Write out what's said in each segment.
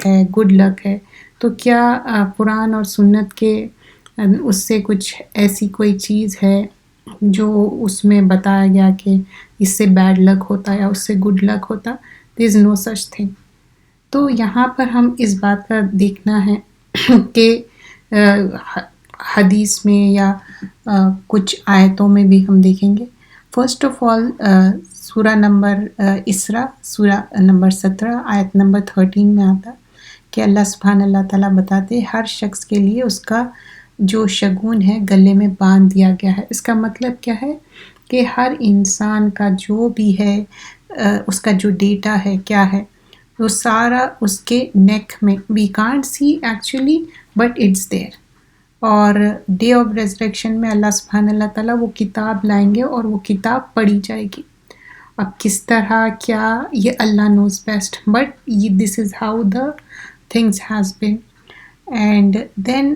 ہے، good luck ہے، تو کیا قرآن اور سنت کے اس سے کچھ ایسی کوئی چیز ہے جو اس میں بتایا گیا کہ اس سے بیڈ لک ہوتا ہے یا اس سے گڈ لک ہوتا؟ دیر از نو سچ تھنگ. تو یہاں پر ہم اس بات کا دیکھنا ہے کہ حدیث میں یا کچھ آیتوں میں بھی ہم دیکھیں گے. فرسٹ آف آل سورہ نمبر اسراء سورہ نمبر 17 آیت نمبر 13 میں آتا کہ اللہ سبحانہ اللہ تعالیٰ بتاتے ہر شخص کے لیے اس کا جو شگون ہے گلے میں باندھ دیا گیا ہے. اس کا مطلب کیا ہے کہ ہر انسان کا جو بھی ہے اس کا جو ڈیٹا ہے کیا ہے وہ سارا اس کے نیک میں. We can't see actually but it's there. اور ڈے آف ریزریکشن میں اللہ سبحانہ اللہ تعالیٰ وہ کتاب لائیں گے اور وہ کتاب پڑھی جائے گی. اب کس طرح کیا یہ Allah knows best, but this is how the things has been. And then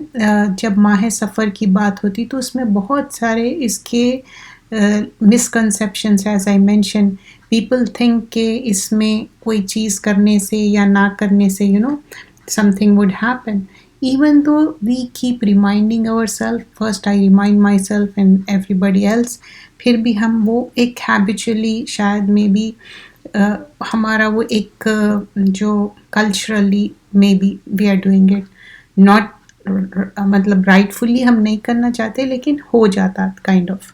جب ماہ سفر کی بات ہوتی تو اس میں بہت سارے اس کے misconceptions as I mention. People think کہ اس میں کوئی چیز کرنے سے یا نہ کرنے سے something would happen. Even though we keep reminding our self, first I remind myself and everybody else, پھر بھی ہم وہ ایک ہیبیچولی شاید میں بھی ہمارا وہ ایک جو culturally maybe we are doing it not مطلب رائٹ فلی ہم نہیں کرنا چاہتے لیکن ہو جاتا کائنڈ آف.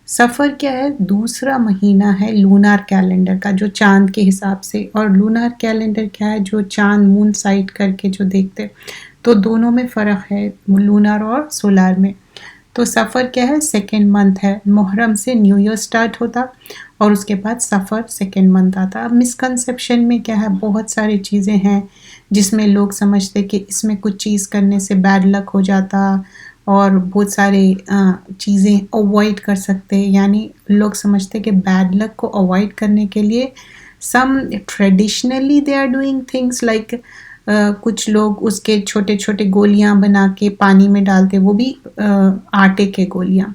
سفر کیا ہے؟ دوسرا مہینہ ہے لونار کیلنڈر کا جو چاند کے حساب سے، اور لونار کیلنڈر کیا ہے جو چاند مون سائٹ کر کے جو دیکھتے، تو دونوں میں فرق ہے لونار اور سولار میں. تو سفر کیا ہے؟ سیکنڈ منتھ ہے. محرم سے نیو ایئر سٹارٹ ہوتا اور اس کے بعد سفر سیکنڈ منتھ آتا. اب مسکنسیپشن میں کیا ہے، بہت ساری چیزیں ہیں جس میں لوگ سمجھتے کہ اس میں کچھ چیز کرنے سے بیڈ لک ہو جاتا اور بہت سارے چیزیں اوائڈ کر سکتے. یعنی لوگ سمجھتے کہ بیڈ لک کو اوائڈ کرنے کے لیے some traditionally they are doing things like کچھ لوگ اس کے چھوٹے چھوٹے گولیاں بنا کے پانی میں ڈالتے، وہ بھی آٹے کے گولیاں،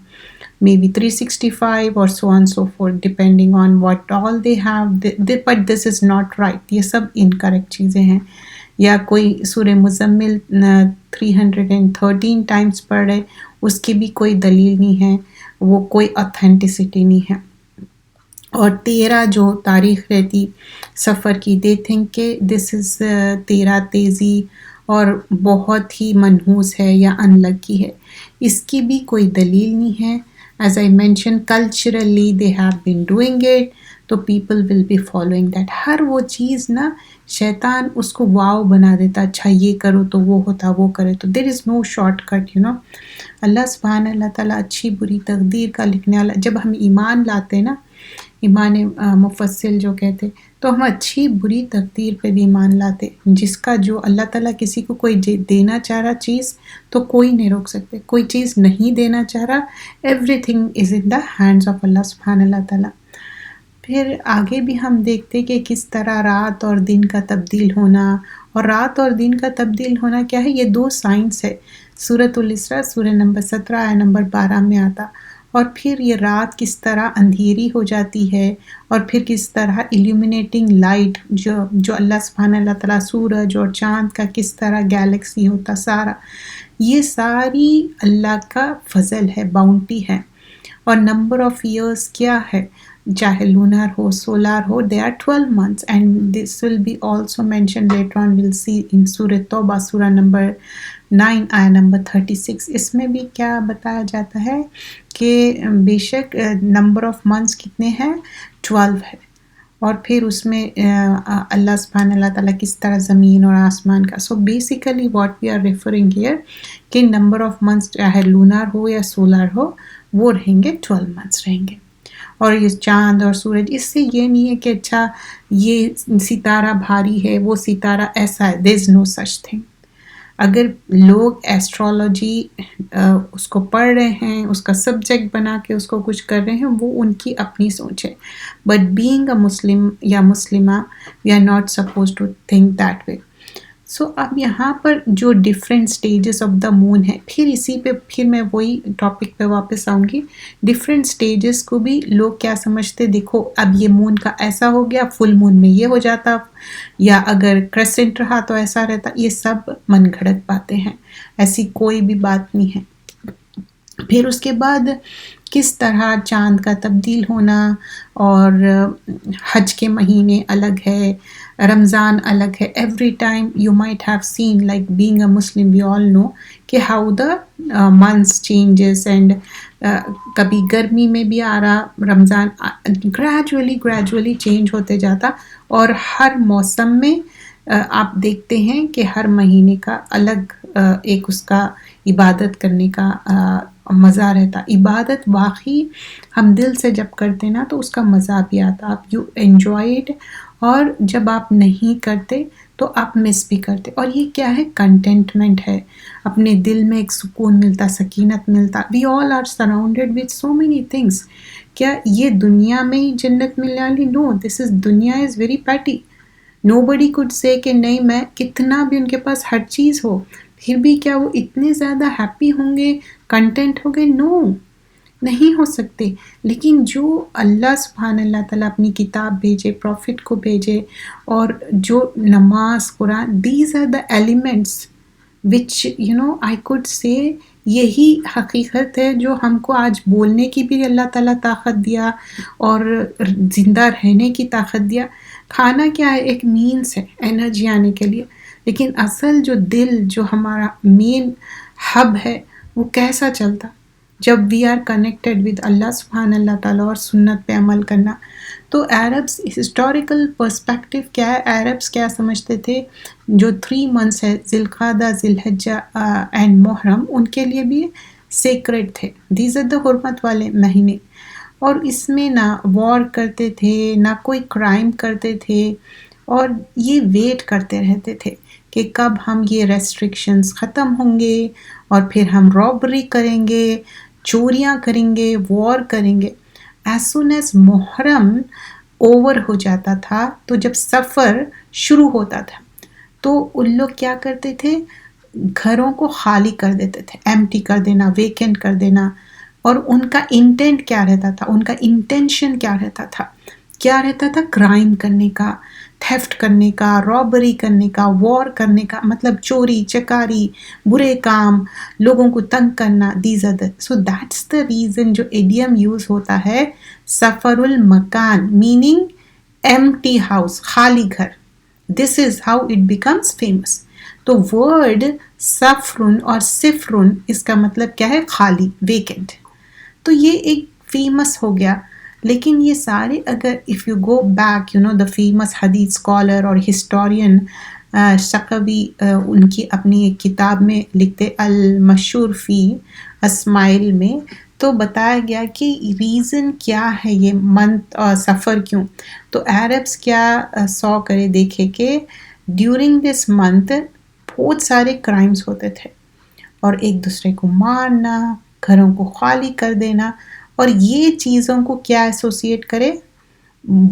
مے بی 365 اور so on so forth depending on what all they have, but this is not right. یہ سب انکریکٹ چیزیں ہیں. یا کوئی سورہ مزمل 313 ٹائمز پڑھ رہے، اس کی بھی کوئی دلیل نہیں ہے، وہ کوئی اتھینٹسٹی نہیں ہے. اور 13 جو تاریخ رہتی سفر کی، دے تھنک کہ دس از 13 تیزی اور بہت ہی منحوس ہے یا ان لکی ہے. اس کی بھی کوئی دلیل نہیں ہے. As I mention culturally they have been doing it, تو people will be following that. ہر وہ چیز نا شیطان اس کو واو بنا دیتا، اچھا یہ کرو تو وہ ہوتا، وہ کرے تو دیر از نو شارٹ کٹ اللہ سبحانہ اللہ تعالیٰ اچھی بری تقدیر کا لکھنے والا. جب ہم ایمان لاتے نا، ایمان مفصل جو کہتے، تو ہم اچھی بری تقدیر پہ بھی ایمان لاتے. جس کا جو اللہ تعالیٰ کسی کو کوئی دینا چاہ رہا چیز تو کوئی نہیں روک سکتے، کوئی چیز نہیں دینا چاہ رہا، every thing is in the hands of Allah سبحانہ اللہ تعالیٰ. پھر آگے بھی ہم دیکھتے کہ کس طرح رات اور دن کا تبدیل ہونا، اور رات اور دن کا تبدیل ہونا کیا ہے، یہ 2 سائنس ہے. سورۃ الاسراء سورہ نمبر 17 آیت نمبر 12 میں آتا. اور پھر یہ رات کس طرح اندھیری ہو جاتی ہے، اور پھر کس طرح ایلیومینیٹنگ لائٹ جو اللہ سبحانہ اللہ تعالیٰ سورج اور چاند کا کس طرح گیلیکسی ہوتا، سارا یہ ساری اللہ کا فضل ہے، باؤنٹی ہے. اور نمبر آف ایئرس کیا ہے، چاہے lunar who solar who, they are 12 months and this will be also mentioned later on. we'll see in سورہ توبہ سورہ نمبر 9 آیت نمبر 36. اس میں بھی کیا بتایا جاتا ہے کہ بے شک نمبر آف منتھس کتنے ہیں، 12 ہے. اور پھر اس میں اللہ سبحانہ اللہ تعالیٰ کس طرح زمین اور آسمان کا. So basically what we are referring here کہ نمبر آف منتھس چاہے لونار ہو یا سولار ہو وہ رہیں گے 12 منتھس رہیں گے. اور یہ چاند اور سورج، اس سے یہ نہیں ہے کہ اچھا یہ ستارہ بھاری ہے، وہ ستارہ ایسا ہے. دیر از نو سچ تھنگ. اگر لوگ ایسٹرالوجی اس کو پڑھ رہے ہیں، اس کا سبجیکٹ بنا کے اس کو کچھ کر رہے ہیں، وہ ان کی اپنی سوچ ہے. بٹ بینگ اے مسلم یا مسلمہ we are not suppose to think that way. So اب یہاں پر جو different stages of the moon ہے، پھر میں وہی ٹاپک پہ واپس آؤں گی. ڈفرینٹ اسٹیجز کو بھی لوگ کیا سمجھتے، دیکھو اب یہ مون کا ایسا ہو گیا، فل مون میں یہ ہو جاتا، یا اگر کریسنٹ رہا تو ایسا رہتا. یہ سب من گھڑت باتیں ہیں، ایسی کوئی بھی بات نہیں ہے. پھر اس کے بعد کس طرح چاند کا تبدیل ہونا، اور حج کے مہینے الگ ہے، رمضان الگ ہے. Every time you might have seen like being a Muslim we all know کہ how the months changes, and کبھی گرمی میں بھی آ رہا رمضان، گریجولی چینج ہوتے جاتا. اور ہر موسم میں آپ دیکھتے ہیں کہ ہر مہینے کا الگ ایک اس کا عبادت کرنے کا مزہ رہتا. عبادت واقعی ہم دل سے جب کرتے نا تو اس کا مزہ بھی آتا، آپ یو انجوائے اٹ. اور جب آپ نہیں کرتے تو آپ مس بھی کرتے. اور یہ کیا ہے، کنٹینٹمنٹ ہے، اپنے دل میں ایک سکون ملتا، سکینت ملتا. We all are surrounded with so many things. کیا یہ دنیا میں ہی جنت ملنے والی؟ نو، دس از دنیا از ویری پیٹی. نو بڈی کوڈ سے کہ نہیں، میں کتنا بھی ان کے پاس ہر چیز ہو پھر بھی کیا وہ اتنے زیادہ ہیپی ہوں گے، کنٹینٹ ہو گئے؟ نو، نہیں ہو سکتے. لیکن جو اللہ سبحان اللہ تعالیٰ اپنی کتاب بھیجے، پروفٹ کو بھیجے، اور جو نماز، قرآن، these are the elements which I could سے یہی حقیقت ہے جو ہم کو آج بولنے کی بھی اللہ تعالیٰ طاقت دیا اور زندہ رہنے کی طاقت دیا. کھانا کیا ہے، ایک مینس ہے انرجی آنے کے لیے. لیکن اصل جو دل، جو ہمارا مین ہب ہے، وہ کیسا چلتا جب وی آر کنیکٹڈ ود اللہ سبحان اللہ تعالیٰ اور سنت پہ عمل کرنا. تو عربس ہسٹوریکل پرسپیکٹو کیا ہے، عربس کیا سمجھتے تھے، جو 3 months ہے، ذی القعدہ، ذی الحجہ اینڈ محرم، ان کے لیے بھی سیکرڈ تھے. دیز آر دا حرمت والے مہینے. اور اس میں نہ وار کرتے تھے، نہ کوئی کرائم کرتے تھے، اور یہ ویٹ کرتے رہتے تھے کہ کب ہم یہ ریسٹرکشنز ختم ہوں گے، اور پھر ہم رابری کریں گے، چوریاں کریں گے، وار کریں گے. ایز سون ایز محرم اوور ہو جاتا تھا، تو جب سفر شروع ہوتا تھا تو ان لوگ کیا کرتے تھے، گھروں کو خالی کر دیتے تھے، ایمٹی کر دینا، ویکینٹ کر دینا. اور ان کا انٹینٹ کیا رہتا تھا، ان کا انٹینشن کیا رہتا تھا، کرائم کرنے کا، تھیفٹ کرنے کا، رابری کرنے کا، وار کرنے کا، مطلب چوری چکاری، برے کام، لوگوں کو تنگ کرنا. These are so that's the reason جو ایڈیم یوز ہوتا ہے، سفر المکان، میننگ ایمٹی ہاؤس، خالی گھر. This is how it becomes famous. تو ورڈ سفرن اور صفرن، اس کا مطلب کیا ہے، خالی، ویکینٹ. تو یہ ایک فیمس ہو گیا. لیکن یہ سارے اگر if you go back the famous حدیث اسکالر اور ہسٹورین شقوی، ان کی اپنی ایک کتاب میں لکھتے المشہور فی اسماعیل میں، تو بتایا گیا کہ ریزن کیا ہے یہ منتھ اور سفر کیوں. تو عربس کیا سو کرے دیکھے کہ ڈیورنگ دس منتھ بہت سارے کرائمز ہوتے تھے، اور ایک دوسرے کو مارنا، گھروں کو خالی کر دینا. اور یہ چیزوں کو کیا ایسوسیٹ کرے،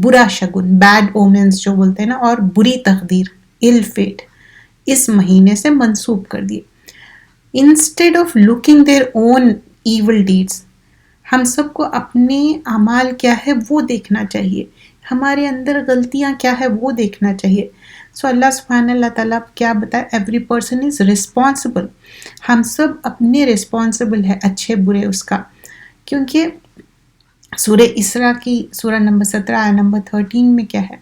برا شگن، بیڈ اومنز جو بولتے ہیں نا، اور بری تقدیر، ill fate، اس مہینے سے منسوب کر دیے. Instead of looking their own evil deeds, ہم سب کو اپنے اعمال کیا ہے وہ دیکھنا چاہیے، ہمارے اندر غلطیاں کیا ہے وہ دیکھنا چاہیے. سو اللہ سبحانہ اللہ تعالیٰ کیا بتائے، ایوری پرسن از رسپانسبل. ہم سب اپنے رسپانسبل ہے، اچھے برے اس کا. کیونکہ سورہ اسراء کی سورہ نمبر 17 آیہ نمبر 13 میں کیا ہے،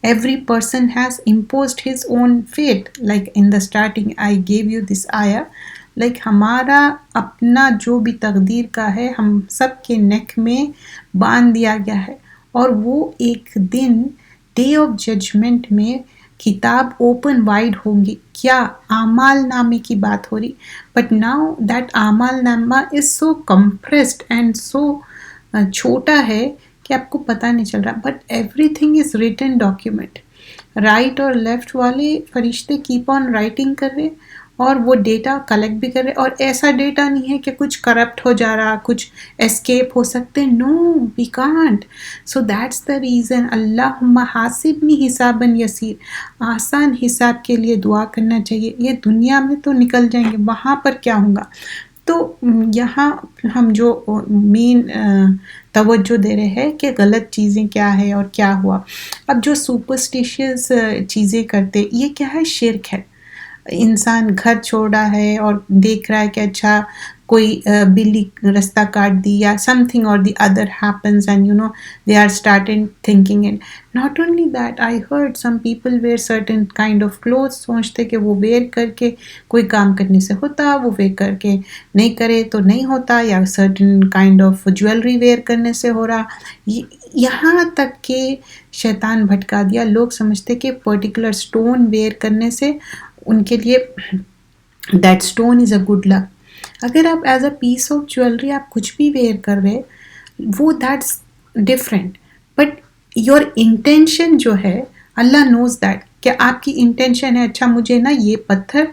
every person has imposed his own fate. Like in the starting I gave you this آیہ، لائک ہمارا اپنا جو بھی تقدیر کا ہے، ہم سب کے نیک میں باندھ دیا گیا ہے. اور وہ ایک دن ڈے آف ججمنٹ میں کتاب اوپن وائڈ ہوں گی. کیا اعمال نامے کی بات ہو رہی، بٹ ناؤ دیٹ اعمال نامہ از سو کمپریسڈ اینڈ سو چھوٹا ہے کہ آپ کو پتہ نہیں چل رہا. But every thing is written document. Right اور لیفٹ والے فرشتے کیپ آن رائٹنگ کر رہے، اور وہ ڈیٹا کلیکٹ بھی کر رہے، اور ایسا ڈیٹا نہیں ہے کہ کچھ کرپٹ ہو جا رہا، کچھ اسکیپ ہو سکتے، no we can't. So that's the reason اللہم حاسبنی حسابا یسیر، آسان حساب کے لیے دعا کرنا چاہیے. یہ دنیا میں تو نکل جائیں گے، وہاں پر کیا ہوگا. تو یہاں ہم جو مین توجہ دے رہے ہیں کہ غلط چیزیں کیا ہے اور کیا ہوا. اب جو سپرسٹیشیس چیزیں کرتے، یہ کیا ہے؟ شرک ہے. انسان گھر چھوڑا ہے اور دیکھ رہا ہے کہ اچھا کوئی بلی رستہ کاٹ دی یا سم تھنگ اور the other happens and they are started thinking it. Not only that, I heard some people wear certain kind of clothes، سوچتے کہ وہ ویئر کر کے کوئی کام کرنے سے ہوتا، وہ ویئر کر کے نہیں کرے تو نہیں ہوتا، یا certain kind of jewelry where کرنے سے ہو رہا. یہاں تک کہ شیطان بھٹکا دیا، لوگ سمجھتے کہ پرٹیکولر سٹون ویئر کرنے سے ان کے لیے that stone is a good luck. اگر آپ as a piece of jewellery آپ کچھ بھی ویئر کر رہے، وہ that's different, but your intention جو ہے اللہ نوز دیٹ کہ آپ کی انٹینشن ہے اچھا مجھے نا یہ پتھر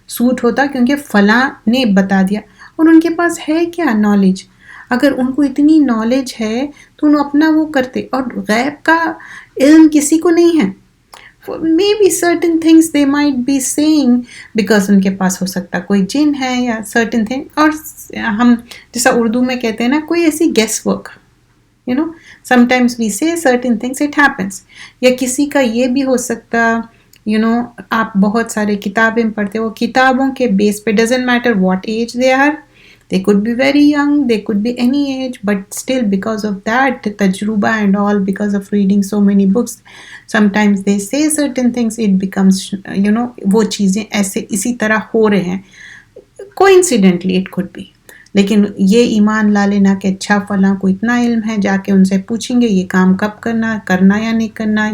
سوٹ ہوتا کیونکہ فلاں نے بتا دیا، اور ان کے پاس ہے کیا نالج. اگر ان کو اتنی نالج ہے تو انہوں اپنا وہ کرتے، اور غیب کا علم کسی کو نہیں ہے. Maybe certain things they might be saying because ان کے پاس ہو سکتا کوئی جن ہے یا certain thing، اور ہم جیسا اردو میں کہتے ہیں نا کوئی ایسی guess work, sometimes we say certain things it happens. یا کسی کا یہ بھی ہو سکتا آپ بہت سارے کتابیں پڑھتے ہو، کتابوں کے بیس پہ doesn't matter what age they are، they could be very young, they could be any age, but still because of that tajruba and all, because of reading so many books, sometimes they say certain things, it becomes وہ چیزیں ایسے اسی طرح ہو رہے ہیں coincidentally it could be. لیکن یہ ایمان لا لینا کہ اچھا فلاں کو اتنا علم ہے، جا کے ان سے پوچھیں گے یہ کام کب کرنا یا نہیں کرنا،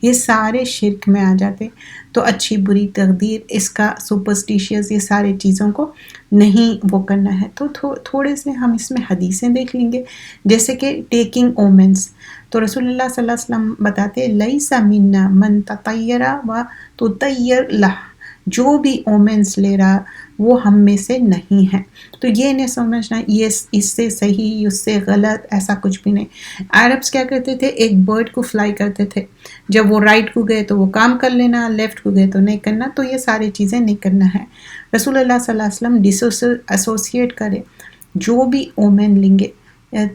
یہ سارے شرک میں آ جاتے. تو اچھی بری تقدیر، اس کا سپرسٹیشیس، یہ سارے چیزوں کو نہیں وہ کرنا ہے. تو تھوڑے سے ہم اس میں حدیثیں دیکھ لیں گے، جیسے کہ ٹیکنگ اومنس. تو رسول اللہ صلی اللہ علیہ وسلم بتاتے لیس منا من تطیر و تطیر لہ، جو بھی اومنس لے رہا وہ ہم میں سے نہیں ہے. تو یہ نہیں سمجھنا یہ اس سے صحیح اس سے غلط، ایسا کچھ بھی نہیں. عربس کیا کرتے تھے، ایک برڈ کو فلائی کرتے تھے، جب وہ رائٹ کو گئے تو وہ کام کر لینا، لیفٹ کو گئے تو نہیں کرنا. تو یہ ساری چیزیں نہیں کرنا ہے. رسول اللہ صلی اللہ علیہ وسلم ایسوسیٹ کرے جو بھی اومن لیں گے.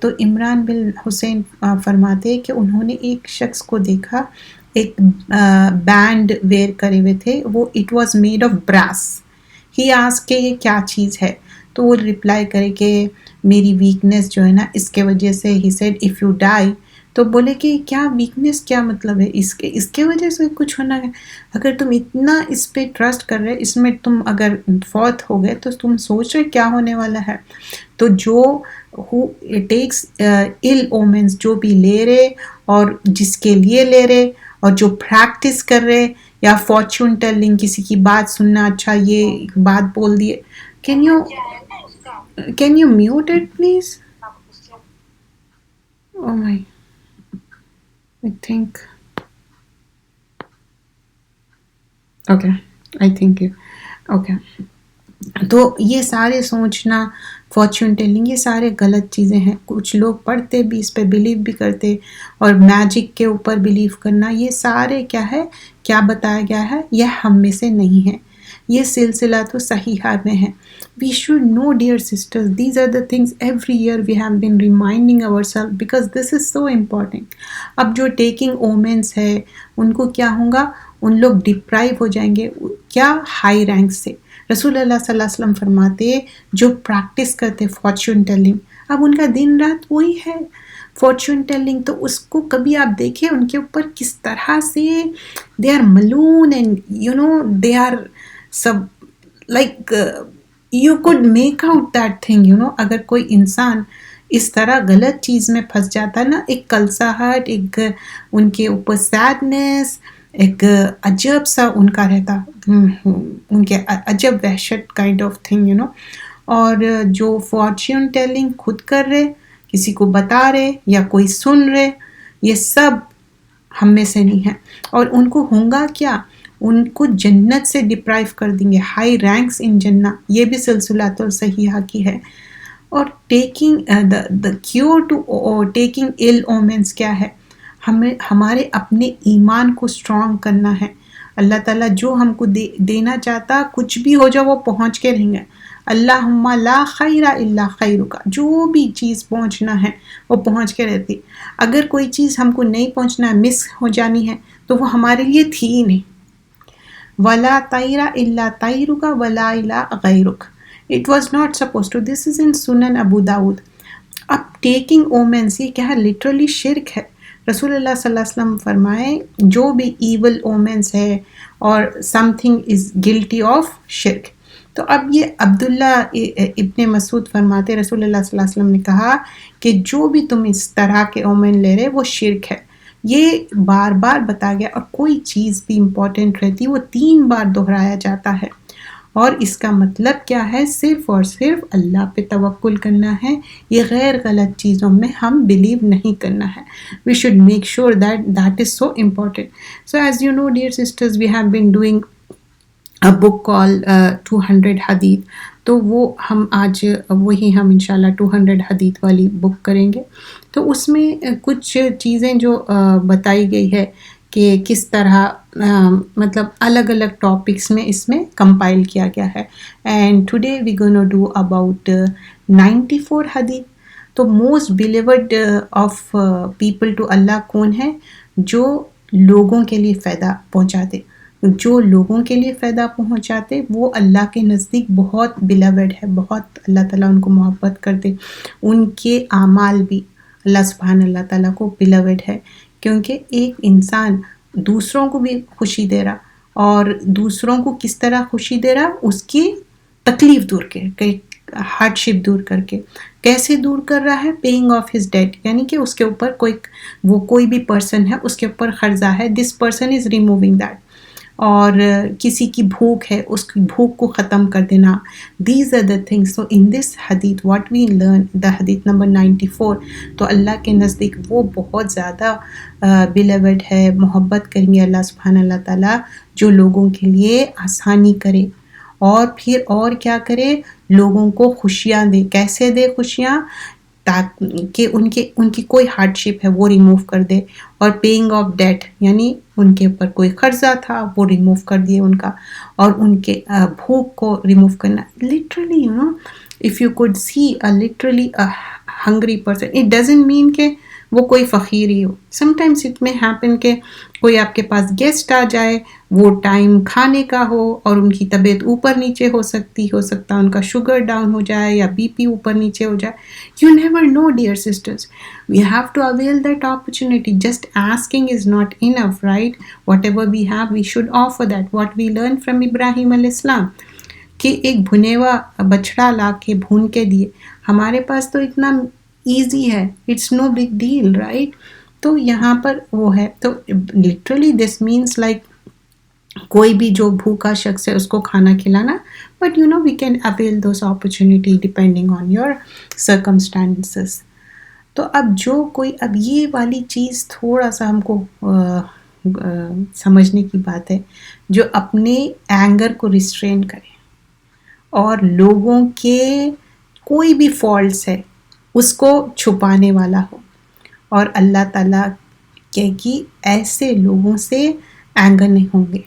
تو عمران بن حسین فرماتے کہ انہوں نے ایک شخص کو دیکھا، ایک بینڈ ویئر کرے ہوئے تھے، وہ it was made of brass. He ask کہ یہ کیا چیز ہے، تو وہ رپلائی کرے کہ میری ویکنس جو ہے نا اس کے وجہ سے، he said if you die. تو بولے کہ کیا ویکنس کیا مطلب ہے، اس کے وجہ سے کچھ ہونا ہے. اگر تم اتنا اس پہ ٹرسٹ کر رہے، اس میں تم اگر فوت ہو گئے تو تم سوچ رہے کیا ہونے والا ہے. تو جو ٹیکس ill omens، جو بھی لے رہے اور جس کے لیے لے رہے اور جو پریکٹس کر رہے، یا فارچون ٹیلنگ، کسی کی بات سننا، اچھا یہ بات بول دیے. Can you mute it please? Oh my, I think okay, I think you okay. تو یہ سارے سوچنا، فارچون ٹیلنگ، یہ سارے غلط چیزیں ہیں. کچھ لوگ پڑھتے بھی، اس پہ بلیو بھی کرتے، اور میجک کے اوپر بلیو کرنا، یہ سارے کیا ہے، کیا بتایا گیا ہے، یہ ہم میں سے نہیں ہے. یہ سلسلہ تو صحیحہ میں ہے. We should know, dear sisters, these are the things every year we have been reminding ourselves because this is so important. اب جو ٹیکنگ اومنس ہے ان کو کیا ہوگا، ان لوگ ڈپرائیو ہو جائیں گے کیا، ہائی رینک سے. رسول اللہ صلی اللہ علیہ وسلم فرماتے جو پریکٹس کرتے فارچون ٹیلنگ، اب ان کا دن رات وہی ہے فارچون ٹیلنگ. تو اس کو کبھی آپ دیکھیں ان کے اوپر کس طرح سے دے آر ملون اینڈ دے آر سب like you could make out that thing. اگر کوئی انسان اس طرح غلط چیز میں پھنس جاتا نا، ایک کلساہٹ، ایک ان کے اوپر سیڈنس، ایک عجب سا ان کا رہتا، ان کے عجب وحشت کائنڈ آف تھنگ اور جو فارچون ٹیلنگ خود کر رہے، کسی کو بتا رہے یا کوئی سن رہے، یہ سب ہم میں سے نہیں ہے. اور ان کو ہوں گا کیا، ان کو جنت سے ڈپرائیو کر دیں گے، ہائی رینکس ان جنہ. یہ بھی سلسلۃ الصحیحہ کی ہے. اور taking the cure to taking ill omens کیا ہے؟ ہمارے اپنے ایمان کو اسٹرانگ کرنا ہے. اللہ تعالیٰ جو ہم کو دینا چاہتا، کچھ بھی ہو جائے وہ پہنچ کے رہیں گے. اللہم لا خیر الا خیرک، جو بھی چیز پہنچنا ہے وہ پہنچ کے رہتی. اگر کوئی چیز ہم کو نہیں پہنچنا ہے، مس ہو جانی ہے، تو وہ ہمارے لیے تھی ہی نہیں. وَلَا طَيْرَ إِلَّا طَيْرُكَ وَلَا إِلَىٰ غَيْرُكَ. It was not supposed to. This is in Sunan Abu Dawud. اب ٹیکنگ اومنس یہ کیا ہے؟ لٹرلی شرک ہے. رسول اللہ صلی اللہ علیہ وسلم فرمائے جو بھی ایول اومنس ہے اور some thing is guilty of شرک. تو اب یہ عبداللہ ابن مسعود فرماتے رسول اللہ صلی اللہ علیہ وسلم نے کہا کہ جو بھی تم اس طرح کے اومن لے رہے وہ شرک ہے. یہ بار بار بتا گیا. اور کوئی چیز بھی امپورٹنٹ رہتی وہ 3 بار دہرایا جاتا ہے. اور اس کا مطلب کیا ہے؟ صرف اور صرف اللہ پہ توکل کرنا ہے. یہ غیر غلط چیزوں میں ہم بلیو نہیں کرنا ہے. We should make sure that is so important. So as you know, dear sisters, we have been doing a book called 200 حدیث. تو وہ ہم آج وہی ہم انشاءاللہ 200 حدیث والی بک کریں گے. تو اس میں کچھ چیزیں جو بتائی گئی ہے کہ کس طرح مطلب الگ الگ ٹاپکس میں اس میں کمپائل کیا گیا ہے. And today we gonna do about 94 حدیث. تو most beloved of people to اللہ کون ہے؟ جو لوگوں کے لیے فائدہ پہنچاتے. جو لوگوں کے لیے فائدہ پہنچاتے وہ اللہ کے نزدیک بہت بیلیورڈ ہے. بہت اللہ تعالیٰ ان کو محبت کرتے. ان کے اعمال بھی اللہ سبحانہ اللہ تعالیٰ کو بیلیورڈ ہے. کیونکہ ایک انسان دوسروں کو بھی خوشی دے رہا، اور دوسروں کو کس طرح خوشی دے رہا؟ اس کی تکلیف دور کے، ہارڈ شپ دور کر کے. کیسے دور کر رہا ہے؟ پیئنگ آف ہز ڈیٹ، یعنی کہ اس کے اوپر کوئی بھی پرسن ہے اس کے اوپر قرضہ ہے، this person is removing that. اور کسی کی بھوک ہے، اس کی بھوک کو ختم کر دینا. These are the things. So in this حدیث واٹ وی لرن، دا حدیث نمبر 94. تو اللہ کے نزدیک وہ بہت زیادہ بیلیورڈ ہے. محبت کریں گے اللہ سبحانہ اللہ تعالیٰ جو لوگوں کے لیے آسانی کرے، اور پھر اور کیا کرے؟ لوگوں کو خوشیاں دے. کیسے دے خوشیاں؟ تاکہ ان کی کوئی ہارڈ شپ ہے وہ ریموو کر دے. اور پیئنگ آف ڈیٹ، یعنی ان کے اوپر کوئی قرضہ تھا وہ ریموو کر دیے ان کا. اور ان کے بھوک کو ریموو کرنا. Literally if you could see literally a hungry person, it doesn't mean کہ وہ کوئی فقیر ہی ہو. sometimes it may happen کہ کوئی آپ کے پاس گیسٹ آ جائے، وہ ٹائم کھانے کا ہو اور ان کی طبیعت اوپر نیچے ہو سکتا ان کا شوگر ڈاؤن ہو جائے یا بی پی اوپر نیچے ہو جائے. You never know, dear sisters. We have to avail that opportunity. Just asking is not enough, right? Whatever we have, we should offer that. What we learned from Ibrahim alayhi salam, کہ ایک بھنے ہوا بچڑا لا کے بھون کے دیے. ہمارے پاس تو اتنا ایزی ہے، it's no big deal, right? تو یہاں پر وہ ہے. تو لٹرلی دس مینس لائک کوئی بھی جو بھوکا شخص ہے اس کو کھانا کھلانا. But we can avail those opportunity depending on your circumstances. تو اب جو کوئی اب یہ والی چیز تھوڑا سا ہم کو سمجھنے کی بات ہے، جو اپنے اینگر کو ریسٹرین کرے اور لوگوں کے کوئی بھی فالٹس ہے اس کو چھپانے والا ہو. اور اللہ تعالیٰ کہ ایسے لوگوں سے اینگر نہیں ہوں گے.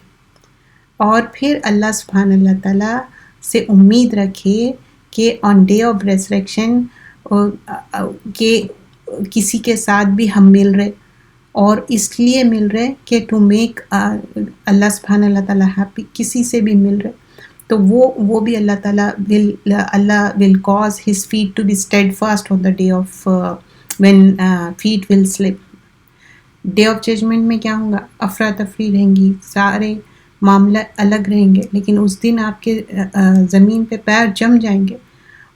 اور پھر اللہ سبحانہ اللہ تعالیٰ سے امید رکھے کہ آن ڈے آف ریزریکشن کہ کسی کے ساتھ بھی ہم مل رہے، اور اس لیے مل رہے کہ ٹو میک اللہ سبحانہ اللہ تعالیٰ ہیپی. کسی سے بھی مل رہے تو وہ بھی اللہ تعالیٰ will cause his feet to be steadfast on the day of when feet will slip. Day of judgement میں کیا ہوگا؟ افراتفری رہیں گی، سارے معاملہ الگ رہیں گے، لیکن اس دن آپ کے زمین پہ پیر جم جائیں گے.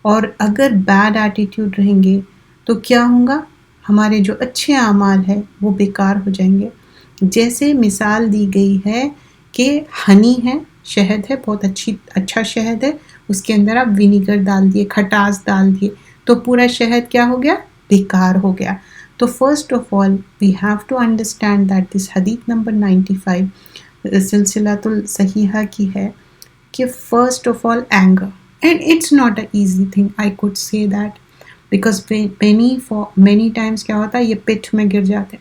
اور اگر بیڈ ایٹیٹیوڈ رہیں گے تو کیا ہوگا؟ ہمارے جو اچھے اعمال ہیں وہ بیکار ہو جائیں گے. جیسے مثال دی گئی ہے کہ ہنی ہے، شہد ہے، بہت اچھا شہد ہے، اس کے اندر آپ ونیگر ڈال دیے، کھٹاس ڈال دیے، تو پورا شہد کیا ہو گیا؟ بیکار ہو گیا. تو first of all we have to understand that this حدیث نمبر 95 سلسلۃ الصحیحہ کی ہے کہ first of all anger, and it's not a easy thing, I could say that because many times کیا ہوتا ہے یہ پٹ میں گر جاتے،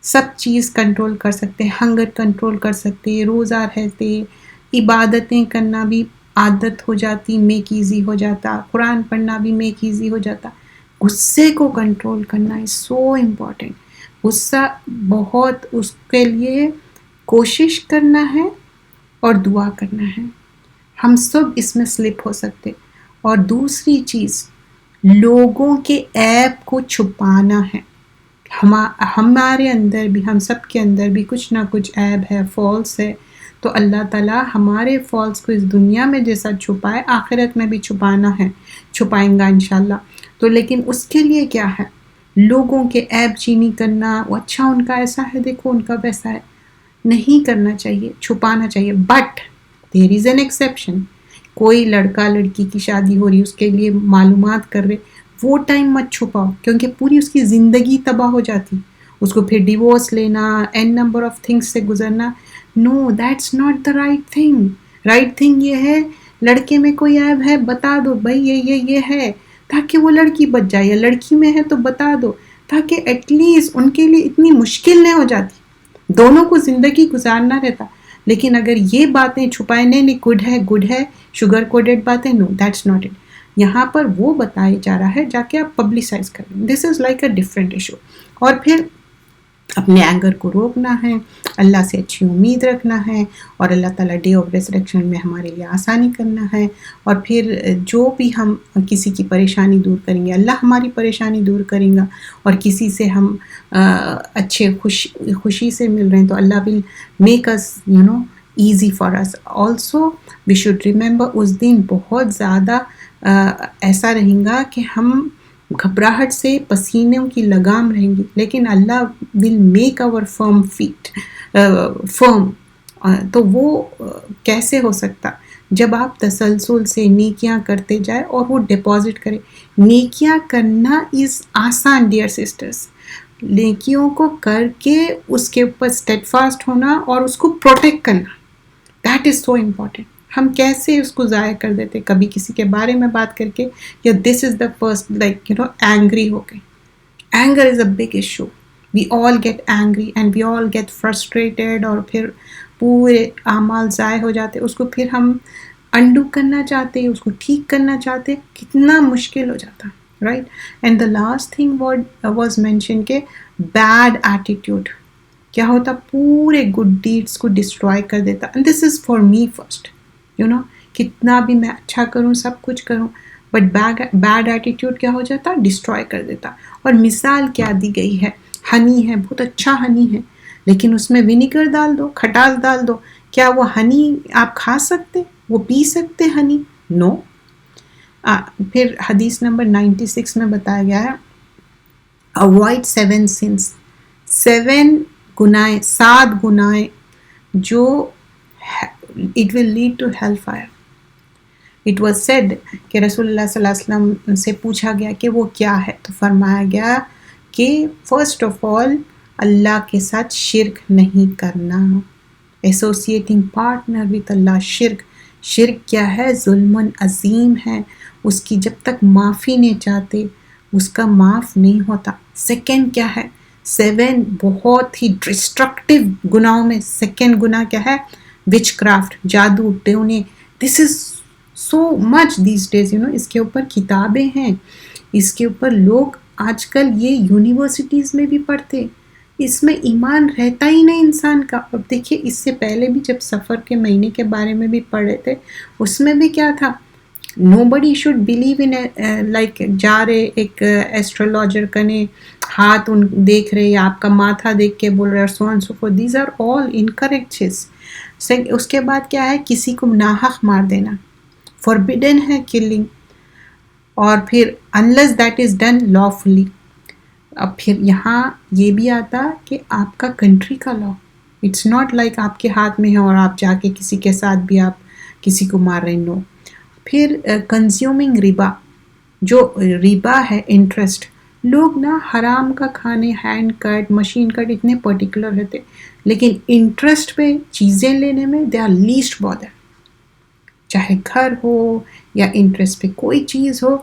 سب چیز کنٹرول کر سکتے، ہنگر کنٹرول کر سکتے، روزہ رہتے، عبادتیں کرنا بھی عادت ہو جاتی، میک ایزی ہو جاتا، قرآن پڑھنا بھی میک ایزی ہو جاتا. غصے کو کنٹرول کرنا از سو امپورٹنٹ. غصہ بہت، اس کے لیے کوشش کرنا ہے اور دعا کرنا ہے. ہم سب اس میں سلپ ہو سکتے. اور دوسری چیز، لوگوں کے عیب کو چھپانا ہے. ہمارے اندر بھی، ہم سب کے اندر بھی کچھ نہ کچھ عیب ہے، فالس ہے. تو اللہ تعالیٰ ہمارے فالس کو اس دنیا میں جیسا چھپائے، آخرت میں بھی چھپانا ہے، چھپائیں گا انشاءاللہ. تو لیکن اس کے لیے کیا ہے، لوگوں کے عیب چینی کرنا، وہ اچھا ان کا ایسا ہے، دیکھو ان کا ویسا ہے، نہیں کرنا چاہیے، چھپانا چاہیے. But there is an exception. کوئی لڑکا لڑکی کی شادی ہو رہی، اس کے لیے معلومات کر رہے، وہ ٹائم مت چھپاؤ، کیونکہ پوری اس کی زندگی تباہ ہو جاتی. اس کو پھر ڈیورس لینا، این نمبر آف تھنگس سے گزرنا. No, that's not the right thing. Right thing یہ ہے، لڑکے میں کوئی عیب ہے بتا دو بھائی، یہ ہے، تاکہ وہ لڑکی بچ جائے، یا لڑکی میں ہے تو بتا دو، تاکہ ایٹ لیسٹ ان کے لیے اتنی مشکل نہیں ہو جاتی. دونوں کو زندگی گزارنا رہتا. لیکن اگر یہ باتیں چھپائے، نہیں گڈ ہے، شوگر کوڈڈ باتیں، نو دیٹس ناٹ اٹ. یہاں پر وہ بتایا جا رہا ہے، جا کے آپ پبلسائز کریں. This is like a different issue. اور پھر اپنے اینگر کو روکنا ہے، اللہ سے اچھی امید رکھنا ہے، اور اللہ تعالیٰ ڈے آف ریزریکشن میں ہمارے لیے آسانی کرنا ہے. اور پھر جو بھی ہم کسی کی پریشانی دور کریں گے، اللہ ہماری پریشانی دور کریں گا. اور کسی سے ہم اچھے خوشی سے مل رہے ہیں تو Allah will make us easy for us. Also we should remember, اس دن بہت زیادہ ایسا رہیں گا کہ ہم گھبراہٹ سے پسینوں کی لگام رہیں گی، لیکن اللہ ول میک آور فرم. تو وہ کیسے ہو سکتا؟ جب آپ تسلسل سے نیکیاں کرتے جائے اور وہ ڈپازٹ کرے. نیکیاں کرنا از آسان ڈیئر سسٹرز. نیکیوں کو کر کے اس کے اوپر اسٹیڈ فاسٹ ہونا اور اس کو پروٹیکٹ کرنا، دیٹ از سو امپورٹنٹ. ہم کیسے اس کو ضائع کر دیتے، کبھی کسی کے بارے میں بات کر کے، یا دس از دا فرسٹ اینگری ہو گئے. Anger is a big issue. We all get angry and we all get frustrated, اور پھر پورے اعمال ضائع ہو جاتے. اس کو پھر ہم انڈو کرنا چاہتے، اس کو ٹھیک کرنا چاہتے، کتنا مشکل ہو جاتا، right. And the last thing was mention کہ بیڈ ایٹیٹیوڈ کیا ہوتا، پورے گڈ ڈیڈس کو ڈسٹرائے کر دیتا. And this is for me first. کتنا بھی میں اچھا کروں، سب کچھ کروں، بٹ بیڈ ایٹیٹیوڈ کیا ہو جاتا، ڈسٹرائے کر دیتا. اور مثال کیا دی گئی ہے، ہنی ہے، بہت اچھا ہنی ہے، لیکن اس میں ونیگر ڈال دو، کھٹاس ڈال دو، کیا وہ ہنی آپ کھا سکتے، وہ پی سکتے ہنی؟ نو. پھر حدیث نمبر 96 میں بتایا گیا ہے، اوائڈ 7 sins. 7 گناہیں، 7 گناہیں جو it will lead to hellfire. It was said کہ رسول اللہ صلی اللہ علیہ وسلم سے پوچھا گیا کہ وہ کیا ہے، تو فرمایا گیا کہ فرسٹ آف آل اللہ کے ساتھ شرک نہیں کرنا، ایسوسیٹنگ پارٹنر وتھ اللہ. شرک کیا ہے، ظلم عظیم ہے، اس کی جب تک معافی نہیں چاہتے اس کا معاف نہیں ہوتا. سیکنڈ کیا ہے، 7 بہت ہی ڈسٹرکٹیو گناہوں میں سیکنڈ گناہ کیا ہے، وچ کرافٹ، جادو ٹونے. دس از سو مچ دیز ڈیز. اس کے اوپر کتابیں ہیں، اس کے اوپر لوگ آج کل یہ یونیورسٹیز میں بھی پڑھتے. اس میں ایمان رہتا ہی نہیں انسان کا. اب دیکھیے، اس سے پہلے بھی جب سفر کے مہینے کے بارے میں بھی پڑھے تھے، اس میں بھی کیا تھا، نو بڈی شوڈ بلیو ان لائک جا رہے ایک ایسٹرولوجر کنے، ہاتھ ان دیکھ رہے، آپ کا ماتھا دیکھ کے بول رہے، so and so forth. These are all incorrect چیز. اس کے بعد کیا ہے، کسی کو ناحق مار دینا، فوربیڈن ہے کلنگ. اور پھر unless that is done lawfully. اب پھر یہاں یہ بھی آتا کہ آپ کا کنٹری کا لا، اٹس ناٹ لائک آپ کے ہاتھ میں ہے اور آپ جا کے کسی کے ساتھ بھی آپ کسی کو مار رہے، نو. پھر کنزیومنگ ربا، جو ربا ہے انٹرسٹ، لوگ نا حرام کا کھانے، ہینڈ کٹ، مشین کٹ اتنے پرٹیکولر رہتے، لیکن انٹرسٹ پہ چیزیں لینے میں دے آر لیسٹ بادر. چاہے گھر ہو یا انٹرسٹ پہ کوئی چیز ہو،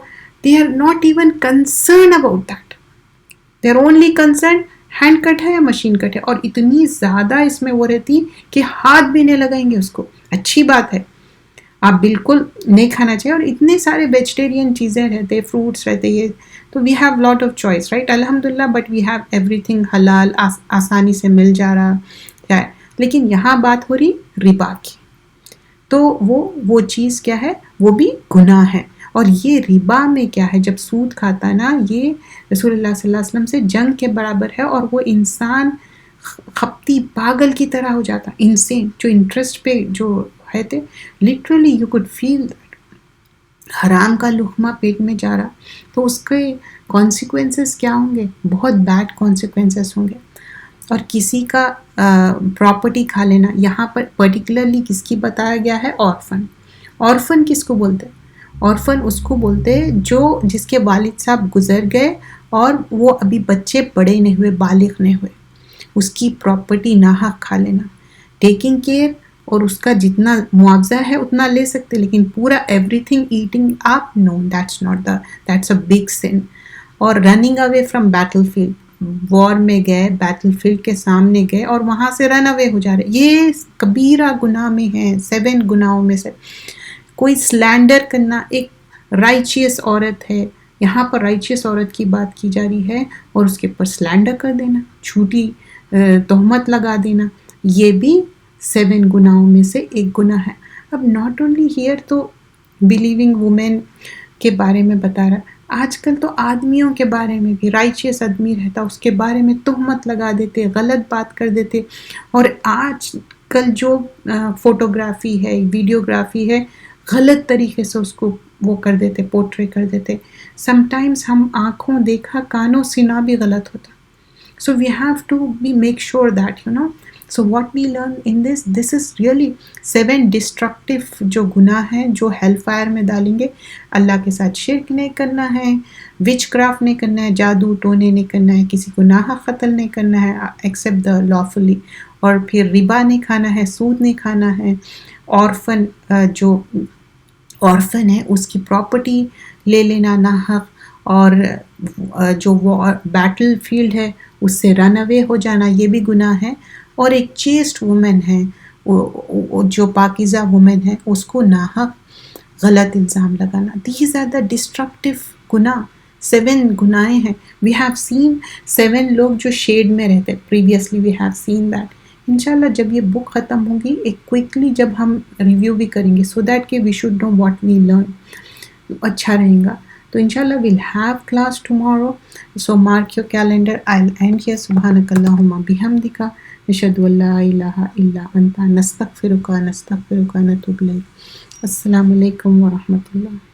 they are not even concern about that. They are only concern hand cut ہے یا مشین کٹ ہے، اور اتنی زیادہ اس میں وہ رہتی کہ ہاتھ بھی نہیں لگائیں گے اس کو. اچھی بات ہے، آپ بالکل نہیں کھانا چاہیے. اور اتنے سارے ویجیٹیرین چیزیں رہتے، فروٹس رہتے، یہ تو we have lot of choice right الحمد للہ، but we have everything حلال، آسانی سے مل جا رہا ہے. لیکن یہاں بات ہو رہی ربا کی، تو وہ چیز کیا ہے، وہ بھی گناہ ہے. اور یہ ربا میں کیا ہے، جب سود کھاتا ہے نا، یہ رسول اللہ صلی اللہ علیہ وسلم سے جنگ کے برابر ہے. اور وہ انسان خپتی پاگل کی طرح ہو جاتا، انسین، جو انٹرسٹ پہ جو ہے تھے. Literally you could feel that حرام کا لقمہ پیٹ میں جا رہا، تو اس کے کانسیکوینسز کیا ہوں گے، بہت بیڈ کانسیکوینسز ہوں گے. اور کسی کا پراپرٹی کھا لینا، یہاں پر پرٹیکولرلی کس کی بتایا گیا ہے، آرفن. آرفن کس کو بولتے ہیں؟ آرفن اس کو بولتے جو جس کے والد صاحب گزر گئے اور وہ ابھی بچے بڑے نہیں ہوئے، بالغ نہیں ہوئے، اس کی پراپرٹی ناحق کھا لینا. ٹیکنگ کیئر اور اس کا جتنا معاوضہ ہے اتنا لے سکتے، لیکن پورا ایوری تھنگ ایٹنگ آپ، no, that's not that's a big sin. اور running away from battle field, war میں گئے، بیٹل فیلڈ کے سامنے گئے اور وہاں سے رن اوے ہو جا رہے، یہ کبیرہ گناہ میں ہیں، 7 گناہوں میں سے. کوئی سلینڈر کرنا، ایک رائچیس عورت ہے، یہاں پر رائچیس عورت کی بات کی جا رہی ہے، اور اس کے اوپر سلینڈر کر دینا، جھوٹی تہمت لگا دینا، یہ بھی 7 گناہوں میں سے ایک گناہ ہے. اب ناٹ اونلی ہیئر تو بلیونگ وومین کے بارے میں بتا رہا، آج کل تو آدمیوں کے بارے میں بھی، رائچیس آدمی رہتا اس کے بارے میں تہمت لگا دیتے، غلط بات کر دیتے. اور آج کل جو فوٹوگرافی ہے، ویڈیوگرافی ہے، غلط طریقے سے اس کو وہ کر دیتے، پورٹری کر دیتے. سم ٹائمز ہم آنکھوں دیکھا کانوں سنا بھی غلط ہوتا. So we have to make sure that, so what we learn in this is really 7 destructive جو گناہ ہیں جو ہیل فائر میں ڈالیں گے. اللہ کے ساتھ شرک نہیں کرنا ہے، وچ کرافٹ نہیں کرنا ہے، جادو ٹونے نہیں کرنا ہے، کسی کو ناحق قتل نہیں کرنا ہے ایکسیپٹ دا لافلی، اور پھر ربا نہیں کھانا ہے، سود نہیں کھانا ہے. آرفن جو آرفن ہے اس کی پراپرٹی لے لینا ناحق، اور جو وہ بیٹل فیلڈ ہے اس سے رن اوے ہو جانا، یہ بھی گناہ ہے. اور ایک چیسٹ وومن ہے، جو پاکیزہ وومن ہے، اس کو ناحق غلط الزام لگانا. دیز آر دا ڈسٹرکٹیو گناہ، 7 گناہیں ہیں. وی ہیو سین 7 لوگ جو شیڈ میں رہتے، previously we have seen that. انشاءاللہ جب یہ بک ختم ہوگی، ایک کوئکلی جب ہم ریویو بھی کریں گے، سو دیٹ کہ we should know what we learn, اچھا رہے گا. تو انشاءاللہ we'll have class tomorrow. So mark your calendar. I'll end here. سبحانک اللہم بحمدک، نشہد ان لا الہ الا انت، نستغفرک ونتوب الیک. السلام علیکم ورحمۃ اللہ.